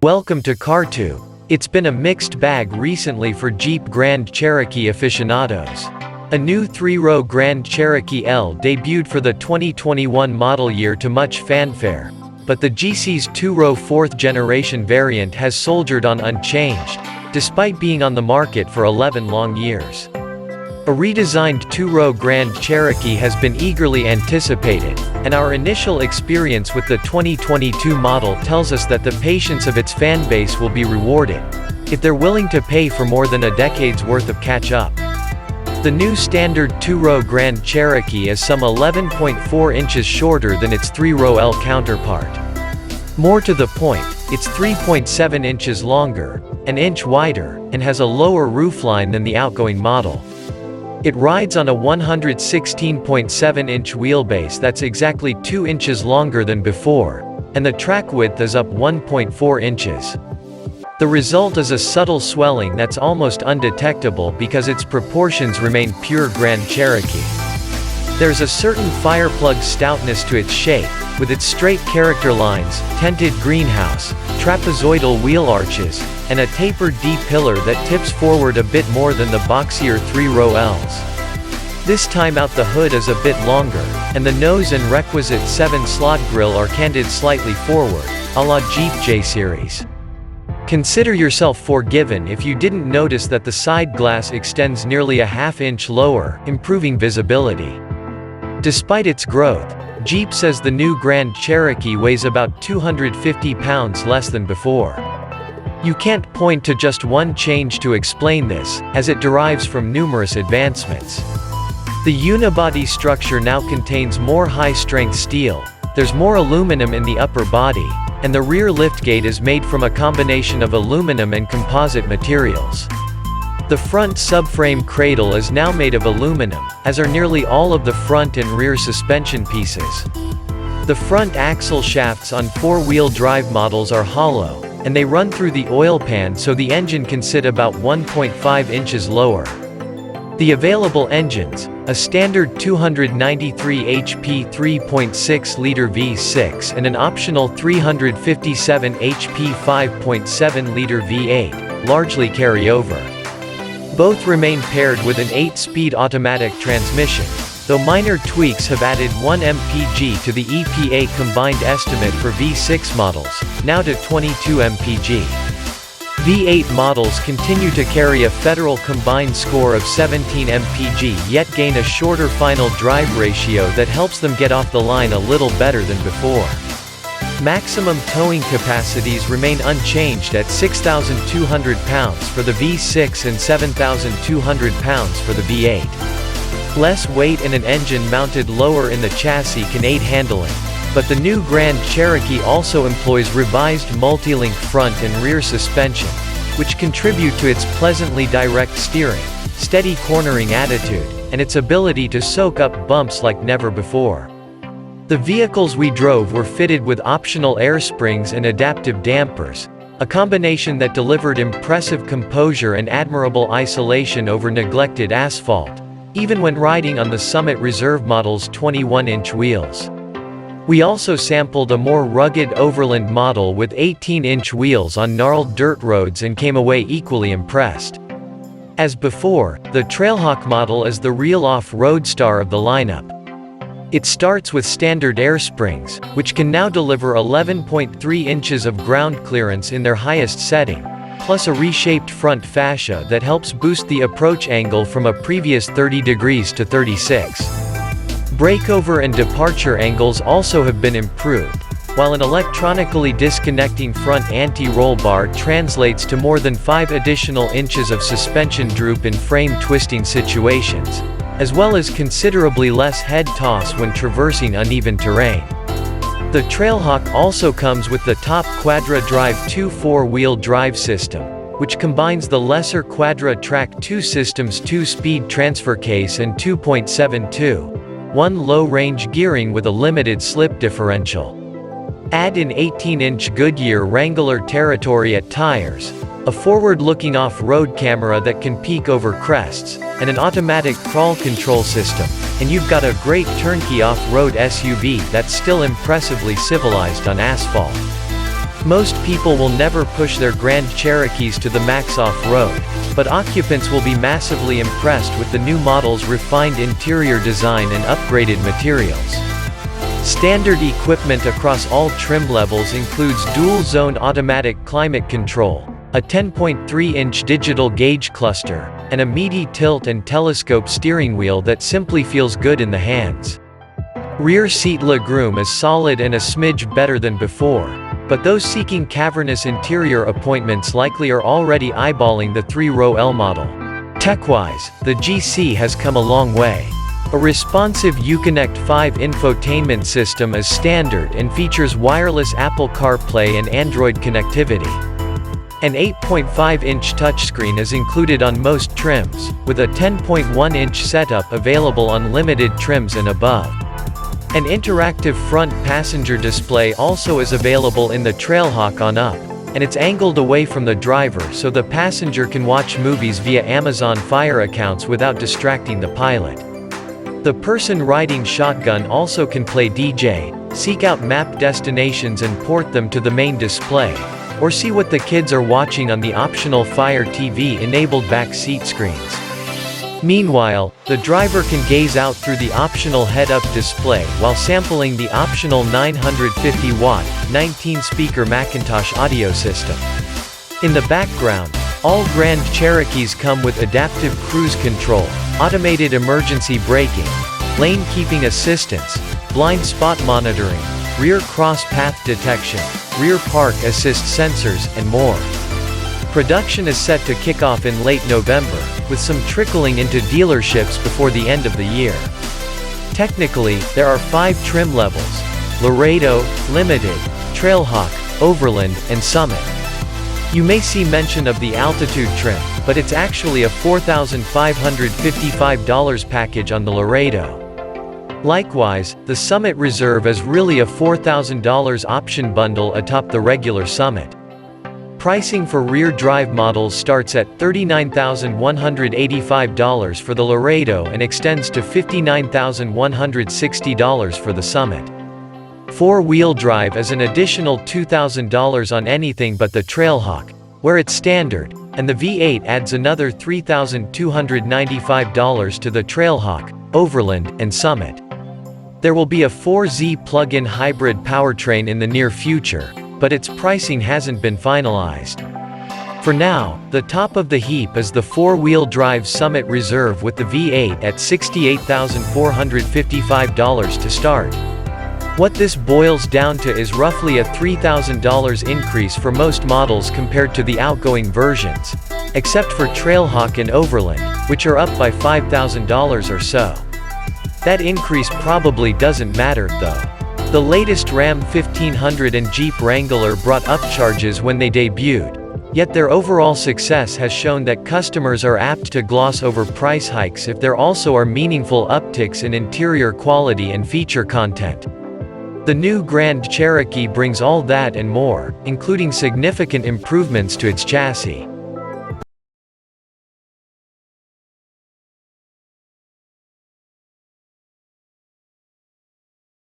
Welcome to Car2. It's been a mixed bag recently for Jeep Grand Cherokee aficionados. A new 3-row Grand Cherokee L debuted for the 2021 model year to much fanfare, but the GC's 2-row 4th generation variant has soldiered on unchanged, despite being on the market for 11 long years. A redesigned 2-row Grand Cherokee has been eagerly anticipated, and our initial experience with the 2022 model tells us that the patience of its fanbase will be rewarded, if they're willing to pay for more than a decade's worth of catch-up. The new standard 2-row Grand Cherokee is some 11.4 inches shorter than its 3-row L counterpart. More to the point, it's 3.7 inches longer, an inch wider, and has a lower roofline than the outgoing model. It rides on a 116.7-inch wheelbase that's exactly 2 inches longer than before, and the track width is up 1.4 inches. The result is a subtle swelling that's almost undetectable because its proportions remain pure Grand Cherokee. There's a certain fireplug stoutness to its shape, with its straight character lines, tented greenhouse, trapezoidal wheel arches, and a tapered D-pillar that tips forward a bit more than the boxier 3-row Ls. This time out the hood is a bit longer, and the nose and requisite 7-slot grille are canted slightly forward, a la Jeep J-Series. Consider yourself forgiven if you didn't notice that the side glass extends nearly a half-inch lower, improving visibility. Despite its growth, Jeep says the new Grand Cherokee weighs about 250 pounds less than before. You can't point to just one change to explain this, as it derives from numerous advancements. The unibody structure now contains more high-strength steel, there's more aluminum in the upper body, and the rear liftgate is made from a combination of aluminum and composite materials. The front subframe cradle is now made of aluminum, as are nearly all of the front and rear suspension pieces. The front axle shafts on 4-wheel drive models are hollow, and they run through the oil pan so the engine can sit about 1.5 inches lower. The available engines, a standard 293 HP 3.6-liter V6 and an optional 357 HP 5.7-liter V8, largely carry over. Both remain paired with an 8-speed automatic transmission, though minor tweaks have added 1 mpg to the EPA combined estimate for V6 models, now to 22 mpg. V8 models continue to carry a federal combined score of 17 mpg yet gain a shorter final drive ratio that helps them get off the line a little better than before. Maximum towing capacities remain unchanged at 6,200 pounds for the V6 and 7,200 pounds for the V8. Less weight and an engine mounted lower in the chassis can aid handling, but the new Grand Cherokee also employs revised multi-link front and rear suspension, which contribute to its pleasantly direct steering, steady cornering attitude, and its ability to soak up bumps like never before. The vehicles we drove were fitted with optional air springs and adaptive dampers, a combination that delivered impressive composure and admirable isolation over neglected asphalt, even when riding on the Summit Reserve model's 21-inch wheels. We also sampled a more rugged Overland model with 18-inch wheels on gnarled dirt roads and came away equally impressed. As before, the Trailhawk model is the real off-road star of the lineup. It starts with standard air springs, which can now deliver 11.3 inches of ground clearance in their highest setting, plus a reshaped front fascia that helps boost the approach angle from a previous 30 degrees to 36. Breakover and departure angles also have been improved, while an electronically disconnecting front anti-roll bar translates to more than 5 additional inches of suspension droop in frame twisting situations, as well as considerably less head toss when traversing uneven terrain. The Trailhawk also comes with the top Quadra Drive 2 4-wheel drive system, which combines the lesser Quadra Track 2 system's 2-speed transfer case and 2.72.1 low-range gearing with a limited slip differential. Add in 18-inch Goodyear Wrangler territory at tires, a forward-looking off-road camera that can peek over crests, and an automatic crawl control system, and you've got a great turnkey off-road SUV that's still impressively civilized on asphalt. Most people will never push their Grand Cherokees to the max off-road, but occupants will be massively impressed with the new model's refined interior design and upgraded materials. Standard equipment across all trim levels includes dual-zone automatic climate control, a 10.3-inch digital gauge cluster, and a meaty tilt and telescope steering wheel that simply feels good in the hands. Rear seat legroom is solid and a smidge better than before, but those seeking cavernous interior appointments likely are already eyeballing the 3-row L model. Tech-wise, the GC has come a long way. A responsive Uconnect 5 infotainment system is standard and features wireless Apple CarPlay and Android connectivity. An 8.5-inch touchscreen is included on most trims, with a 10.1-inch setup available on limited trims and above. An interactive front passenger display also is available in the Trailhawk on up, and it's angled away from the driver so the passenger can watch movies via Amazon Fire accounts without distracting the pilot. The person riding shotgun also can play DJ, seek out map destinations and port them to the main display, or see what the kids are watching on the optional Fire TV-enabled back seat screens. Meanwhile, the driver can gaze out through the optional head-up display while sampling the optional 950-watt, 19-speaker Macintosh audio system. In the background, all Grand Cherokees come with adaptive cruise control, automated emergency braking, lane keeping assistance, blind spot monitoring, rear cross-path detection, rear park assist sensors, and more. Production is set to kick off in late November, with some trickling into dealerships before the end of the year. Technically, there are 5 trim levels: Laredo, Limited, Trailhawk, Overland, and Summit. You may see mention of the Altitude trim, but it's actually a $4,555 package on the Laredo. Likewise, the Summit Reserve is really a $4,000 option bundle atop the regular Summit. Pricing for rear drive models starts at $39,185 for the Laredo and extends to $59,160 for the Summit. 4-wheel drive is an additional $2,000 on anything but the Trailhawk, where it's standard, and the V8 adds another $3,295 to the Trailhawk, Overland, and Summit. There will be a 4Z plug-in hybrid powertrain in the near future, but its pricing hasn't been finalized. For now, the top of the heap is the 4-wheel drive Summit Reserve with the V8 at $68,455 to start. What this boils down to is roughly a $3,000 increase for most models compared to the outgoing versions, except for Trailhawk and Overland, which are up by $5,000 or so. That increase probably doesn't matter, though. The latest Ram 1500 and Jeep Wrangler brought upcharges when they debuted, yet their overall success has shown that customers are apt to gloss over price hikes if there also are meaningful upticks in interior quality and feature content. The new Grand Cherokee brings all that and more, including significant improvements to its chassis.